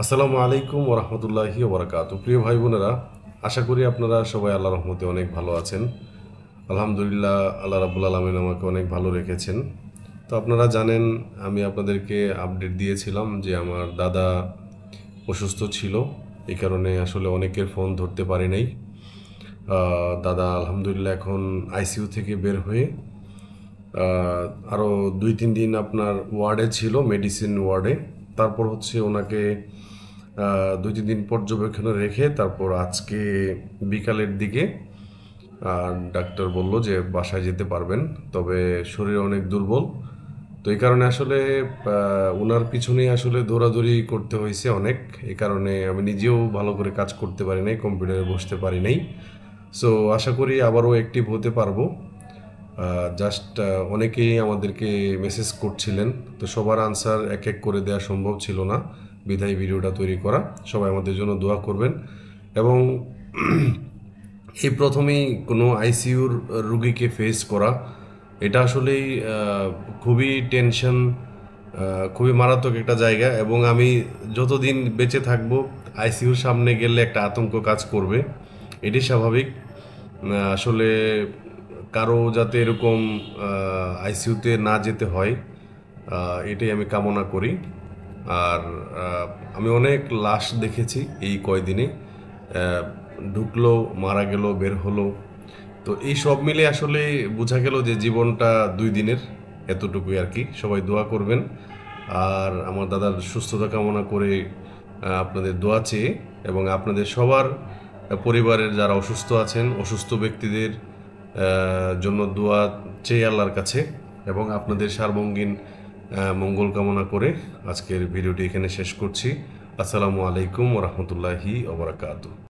আসসালামু আলাইকুম ওয়া রাহমাতুল্লাহি ওয়া বারাকাতুহু। প্রিয় ভাই বোনেরা, আশা করি আপনারা সবাই আল্লাহর রহমতে অনেক ভালো আছেন। আলহামদুলিল্লাহ, আল্লাহ রাব্বুল আলামিন আমাকে অনেক ভালো রেখেছেন। তো আপনারা জানেন, আমি আপনাদেরকে আপডেট দিয়েছিলাম যে আমার দাদা অসুস্থ ছিল। এই কারণে আসলে অনেকের ফোন ধরতে পারি নাই। দাদা আলহামদুলিল্লাহ এখন আইসিইউ থেকে বের হয়ে আরও 2-3 দিন আপনার ওয়ার্ডে ছিল, মেডিসিন ওয়ার্ডে। তারপর হচ্ছে ওনাকে 2-3 দিন পর্যবেক্ষণে রেখে তারপর আজকে বিকালের দিকে ডাক্তার বলল যে বাসায় যেতে পারবেন, তবে শরীর অনেক দুর্বল। তো এই কারণে আসলে ওনার পিছনেই আসলে দৌড়াদৌড়ি করতে হয়েছে অনেক। এই কারণে আমি নিজেও ভালো করে কাজ করতে পারি নাই, কম্পিউটারে বসতে পারি নাই। সো আশা করি আবারও অ্যাক্টিভ হতে পারবো। জাস্ট অনেকেই আমাদেরকে মেসেজ করছিলেন, তো সবার আনসার এক এক করে দেওয়া সম্ভব ছিল না, বিধায় ভিডিওটা তৈরি করা। সবাই আমাদের জন্য দোয়া করবেন। এবং এই প্রথমেই কোনো আইসিইউর রুগীকে ফেস করা, এটা আসলেই খুবই টেনশন, খুবই মারাত্মক একটা জায়গা। এবং আমি যতদিন বেঁচে থাকবো, আইসিইউর সামনে গেলে একটা আতঙ্ক কাজ করবে, এটি স্বাভাবিক। আসলে কারো যাতে এরকম আইসিইউতে না যেতে হয়, এটাই আমি কামনা করি। আর আমি অনেক লাশ দেখেছি এই কয়দিনে, ঢুকলো, মারা গেল, বের হলো। তো এই সব মিলে আসলে বোঝা গেল যে জীবনটা 2 দিনের, এতটুকুই আর কি। সবাই দোয়া করবেন। আর আমার দাদার সুস্থতা কামনা করে আপনাদের দোয়া চেয়ে, এবং আপনাদের সবার পরিবারের যারা অসুস্থ আছেন, অসুস্থ ব্যক্তিদের জন্য দোয়া চেয়ে আল্লাহর কাছে, এবং আপনাদের সার্বঙ্গীন মঙ্গল কামনা করে আজকের ভিডিওটি এখানে শেষ করছি। আসসালামু আলাইকুম ওয়া রাহমাতুল্লাহি ওয়া বারাকাতুহু।